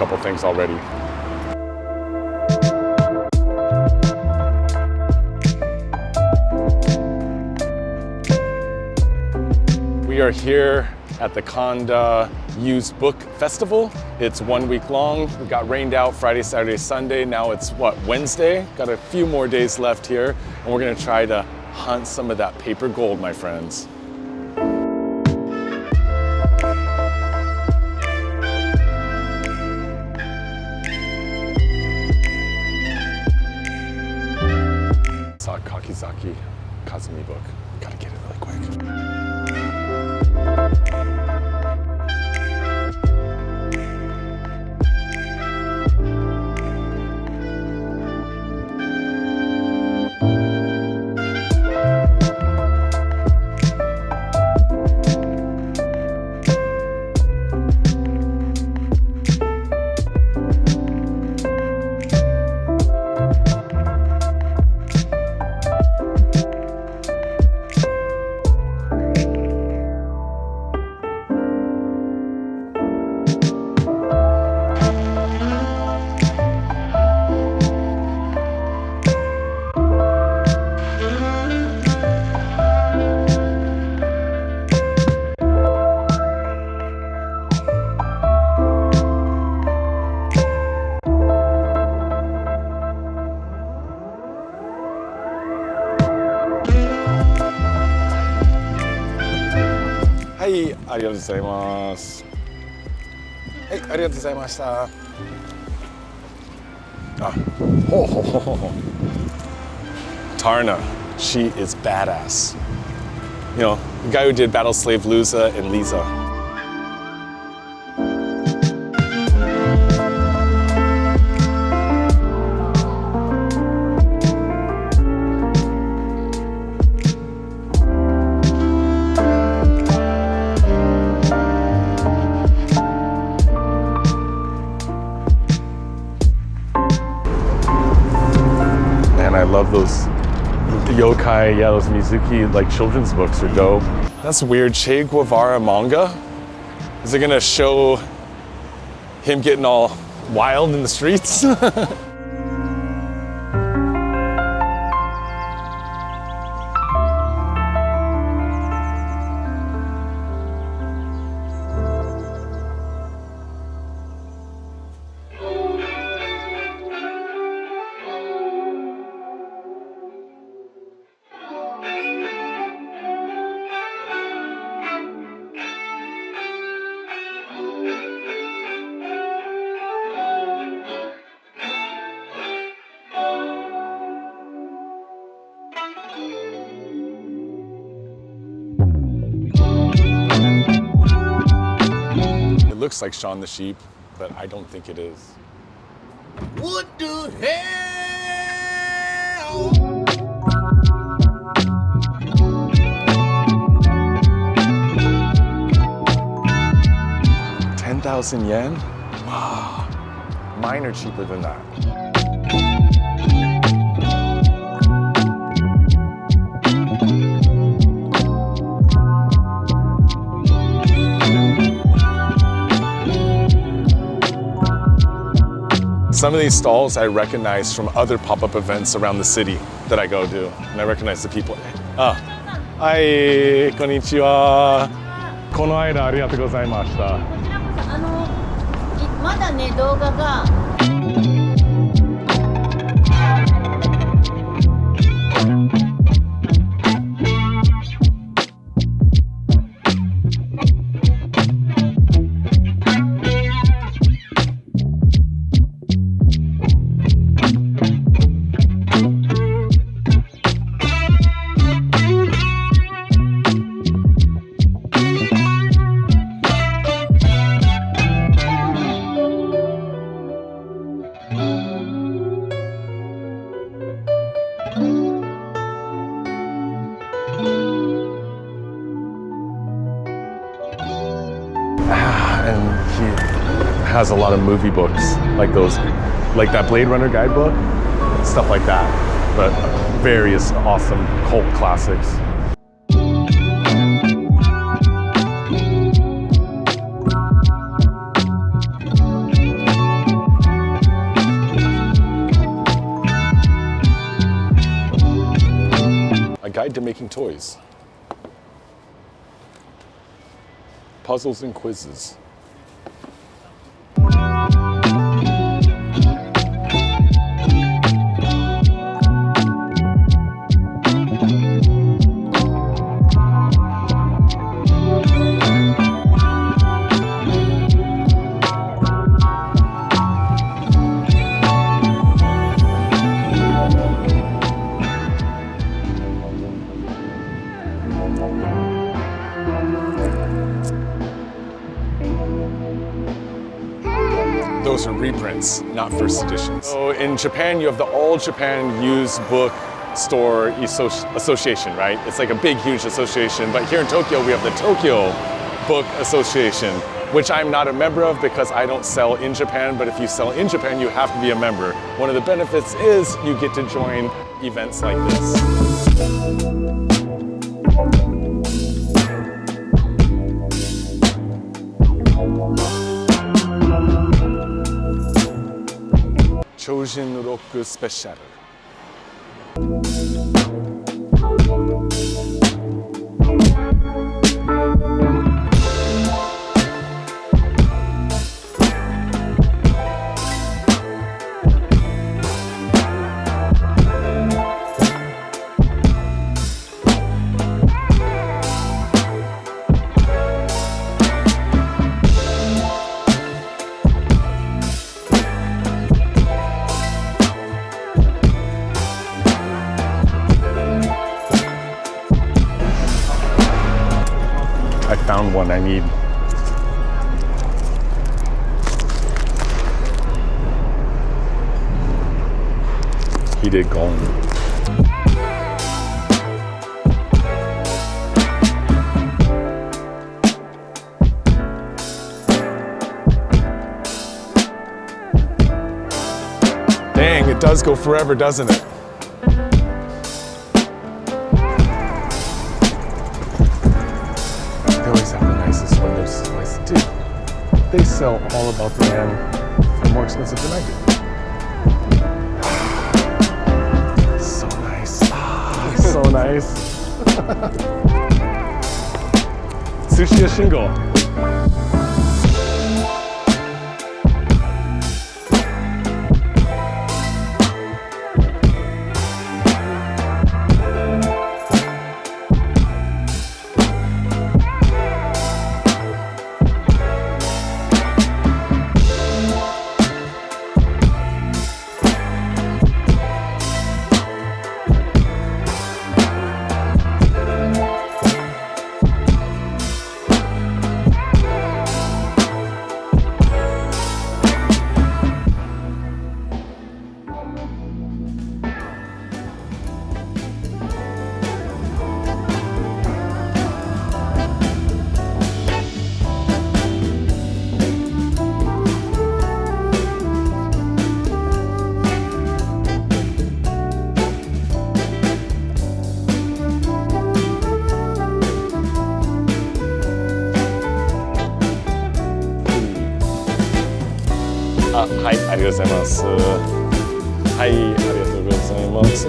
couple things already. We are here at the Kanda Used Book Festival. It's 1 week long. We got rained out Friday, Saturday, Sunday. Now it's what, Wednesday? Got a few more days left here, and we're gonna try to hunt some of that paper gold, my friends. Kakizaki Kazumi book. Gotta get it really quick. Hi, ありがとうございます。はい、ありがとうございました。あ、ほうほうほうほう。Tarna, she is badass. You know, the guy who did Battle Slave Luza and Lisa. I love those yokai, yeah, those Mizuki like children's books are dope. That's weird. Che Guevara manga? Is it gonna show him getting all wild in the streets? It looks like Shaun the Sheep, but I don't think it is. What the hell? 10,000 yen? Wow. Mine are cheaper than that. Some of these stalls I recognize from other pop-up events around the city that I go to, and I recognize the people. Ah, hi, konnichiwa. この間ありがとうございました。まだね、動画が。And he has a lot of movie books, like that Blade Runner guidebook, stuff like that, but various awesome cult classics. A guide to making toys. Puzzles and quizzes. Those are reprints, not first editions. So in Japan, you have the All Japan Used Book Store Association, right? It's like a big, huge association. But here in Tokyo, we have the Tokyo Book Association, which I'm not a member of because I don't sell in Japan. But if you sell in Japan, you have to be a member. One of the benefits is you get to join events like this. Chojin Roku Special. I found one I need. He did gone. Dang, it does go forever, doesn't it? They always have the nicest windows. Dude, they sell all about the man for more expensive than I do. So nice. So nice. Sushi Shingo.はい、ありがとうございます。はい、ありがとうございます。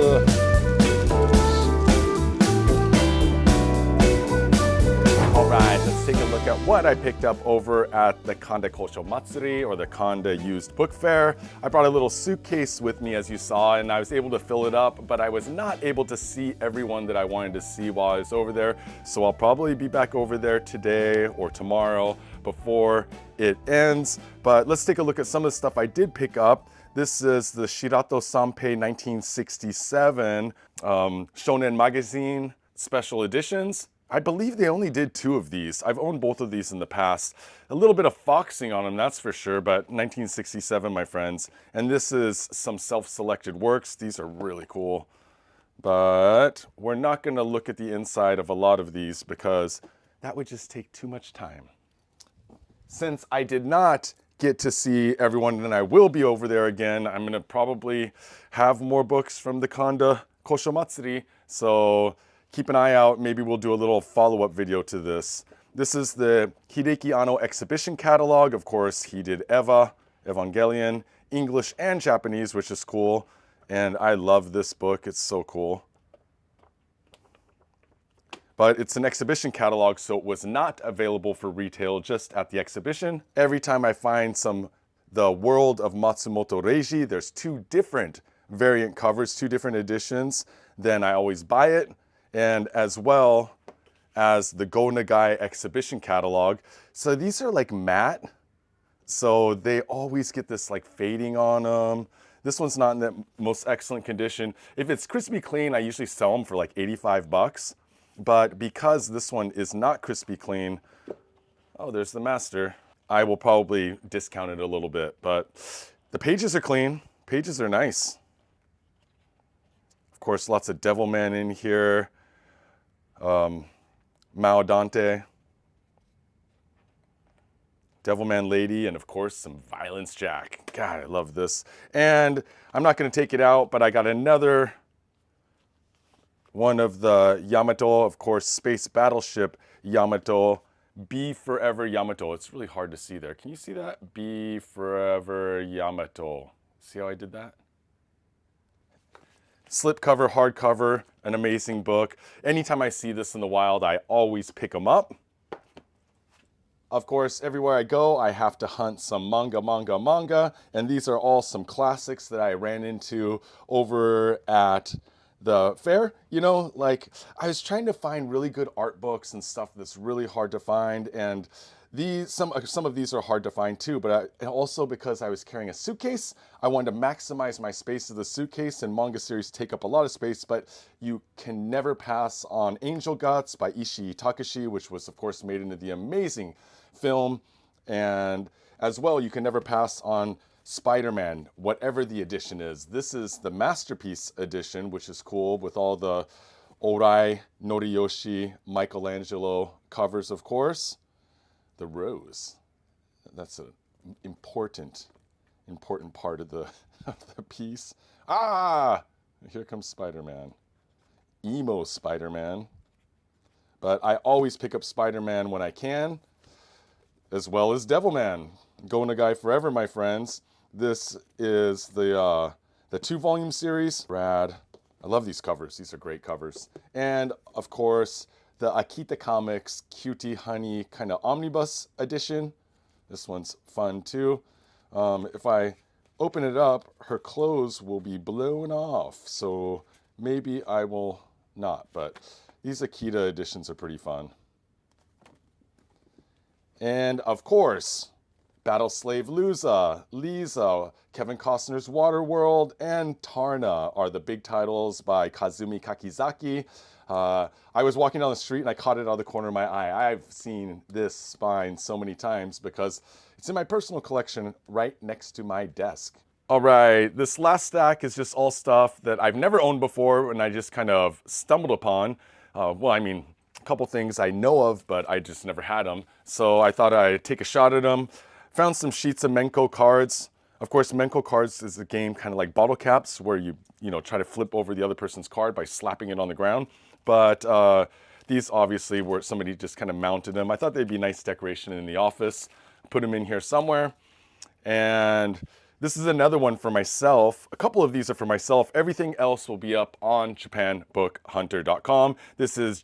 Alright, let's take a look at what I picked up over at the Kanda Kosho Matsuri or the Kanda Used Book Fair. I brought a little suitcase with me as you saw and I was able to fill it up, but I was not able to see everyone that I wanted to see while I was over there. So I'll probably be back over there today or tomorrow before it ends. But let's take a look at some of the stuff I did pick up. This is the Shirato Sanpei 1967 Shonen Magazine special editions. I believe they only did 2 of these. I've owned both of these in the past. A little bit of foxing on them, that's for sure, but 1967, my friends. And this is some self-selected works. These are really cool. But we're not gonna look at the inside of a lot of these because that would just take too much time. Since I did not get to see everyone and I will be over there again, I'm gonna probably have more books from the Kanda Kosho Matsuri. So keep an eye out, maybe we'll do a little follow-up video to this. This is the Hideki Anno exhibition catalog. Of course, he did Eva, Evangelion, English and Japanese, which is cool. And I love this book, it's so cool. but it's an exhibition catalog, so it was not available for retail, just at the exhibition. Every time I find the World of Matsumoto Reiji, there's 2 different variant covers, 2 different editions, then I always buy it. And as well as the Go Nagai exhibition catalog. So these are like matte, so they always get this like fading on them. This one's not in the most excellent condition. If it's crispy clean, I usually sell them for like 85 bucks. But because this one is not crispy clean, oh, there's the master, I will probably discount it a little bit. But the pages are clean, pages are nice. Of course, lots of Devilman in here. Mao Dante, Devilman Lady, and of course some Violence Jack. God, I love this. And I'm not going to take it out, but I got another one of the Yamato, of course, Space Battleship Yamato, Be Forever Yamato. It's really hard to see there. Can you see that? Be Forever Yamato. See how I did that? Slipcover, hardcover, an amazing book. Anytime I see this in the wild, I always pick them up. Of course, everywhere I go, I have to hunt some manga, and these are all some classics that I ran into over at the fair. You know, like I was trying to find really good art books and stuff that's really hard to find, and some of these are hard to find too, but also because I was carrying a suitcase, I wanted to maximize my space of the suitcase, and manga series take up a lot of space, but you can never pass on Angel Guts by Ishii Takashi, which was of course made into the amazing film, and as well, you can never pass on Spider-Man, whatever the edition is. This is the Masterpiece edition, which is cool with all the Orai, Noriyoshi, Michelangelo covers, of course. The rose, that's an important part of the piece. Ah, here comes Spider-Man. Emo Spider-Man. But I always pick up Spider-Man when I can, as well as Devilman. Go Nagai forever, my friends. This is the 2-volume series. Rad. I love these covers. These are great covers. And of course, the Akita Comics Cutie Honey kind of omnibus edition. This one's fun too. If I open it up, her clothes will be blown off. So maybe I will not, but these Akita editions are pretty fun. And of course, Battle Slave Lisa, Kevin Costner's Waterworld, and Tarna are the big titles by Kazumi Kakizaki. I was walking down the street and I caught it out of the corner of my eye. I've seen this spine so many times because it's in my personal collection right next to my desk. All right, this last stack is just all stuff that I've never owned before and I just kind of stumbled upon. Well, I mean, a couple things I know of, but I just never had them. So I thought I'd take a shot at them. Found some sheets of Menko cards. Of course, Menko cards is a game kind of like bottle caps where you try to flip over the other person's card by slapping it on the ground. But these obviously were somebody just kind of mounted them. I thought they'd be nice decoration in the office. Put them in here somewhere. And this is another one for myself. A couple of these are for myself. Everything else will be up on JapanBookHunter.com. This is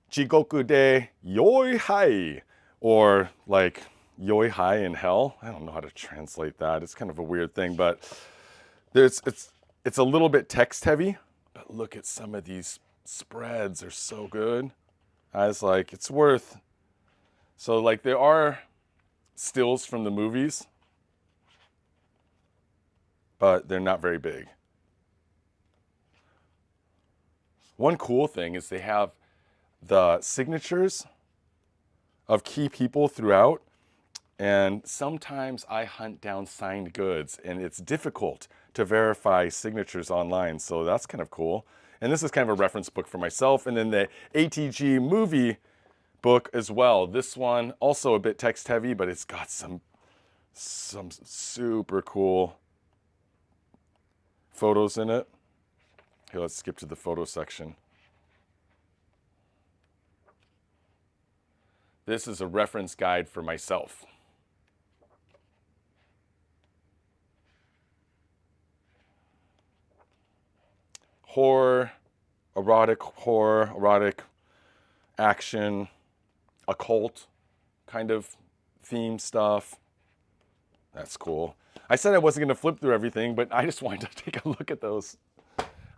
Jigoku de Yoi Hai, or like Yoi Hai in hell. I don't know how to translate that. It's kind of a weird thing, but it's a little bit text heavy. But look at some of these spreads, they're so good. I was like, it's worth. So like there are stills from the movies, but they're not very big. One cool thing is they have the signatures of key people throughout. And sometimes I hunt down signed goods and it's difficult to verify signatures online. So that's kind of cool. And this is kind of a reference book for myself. And then the ATG movie book as well. This one also a bit text heavy, but it's got some super cool photos in it. Here, let's skip to the photo section. This is a reference guide for myself. Horror, erotic action, occult kind of theme stuff. That's cool. I said I wasn't going to flip through everything, but I just wanted to take a look at those.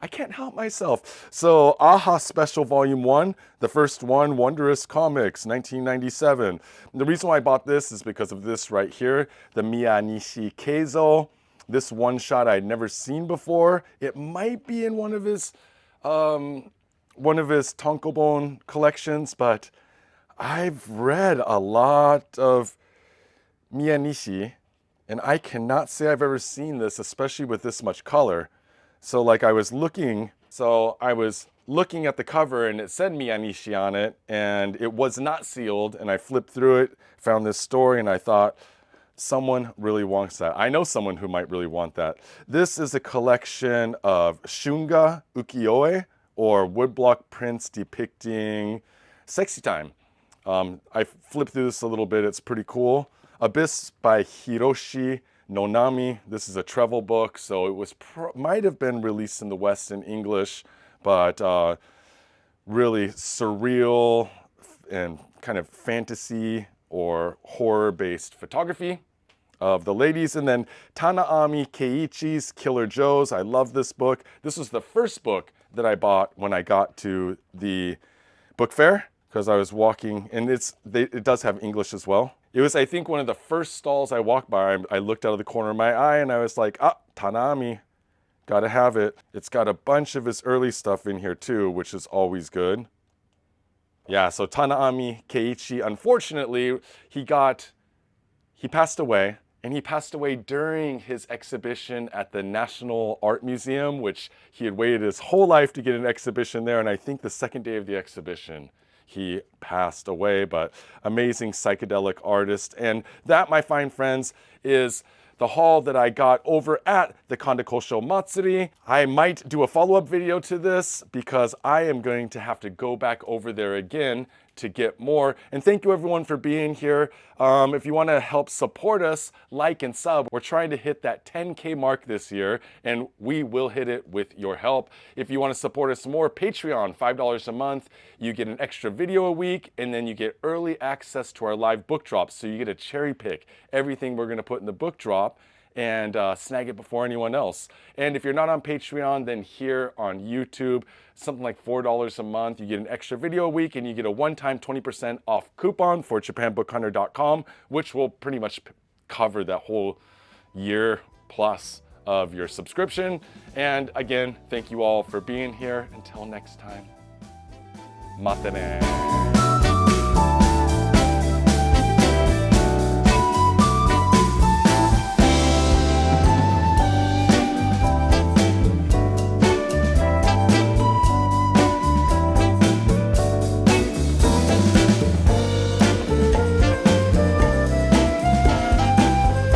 I can't help myself. So, AHA Special Volume 1, the first one, Wondrous Comics, 1997. The reason why I bought this is because of this right here, the Miyanishi Keizo. This one shot I'd never seen before. It might be in one of his tankobon collections, but I've read a lot of Miyanishi, and I cannot say I've ever seen this, especially with this much color. So like I was looking at the cover and it said Miyanishi on it, and it was not sealed, and I flipped through it, found this story, and I thought, someone really wants that. I know someone who might really want that. This is a collection of shunga ukiyo-e, or woodblock prints depicting sexy time. I flipped through this a little bit, it's pretty cool. Abyss by Hiroshi Nonami. This is a travel book, so it was might have been released in the West in English, but really surreal and kind of fantasy or horror-based photography of the ladies. And then Tanaami Keiichi's Killer Joes. I love this book. This was the first book that I bought when I got to the book fair, because I was walking, and it does have English as well. It was, I think, one of the first stalls I walked by. I looked out of the corner of my eye and I was like, Tanaami, gotta have it. It's got a bunch of his early stuff in here too, which is always good. Yeah, so Tanaami Keiichi, unfortunately, he passed away, and he passed away during his exhibition at the National Art Museum, which he had waited his whole life to get an exhibition there, and I think the second day of the exhibition, he passed away. But amazing psychedelic artist. And that, my fine friends, is the haul that I got over at the Kanda Kosho Matsuri. I might do a follow-up video to this because I am going to have to go back over there again to get more. And thank you everyone for being here. If you want to help support us, like and sub. We're trying to hit that 10K mark this year, and we will hit it with your help. If you want to support us more, Patreon, $5 a month. You get an extra video a week, and then you get early access to our live book drops. So you get to cherry pick everything we're going to put in the book drop and snag it before anyone else. And if you're not on Patreon, then here on YouTube, something like $4 a month, you get an extra video a week, and you get a one-time 20% off coupon for JapanBookHunter.com, which will pretty much cover that whole year plus of your subscription. And again, thank you all for being here. Until next time, mate ne.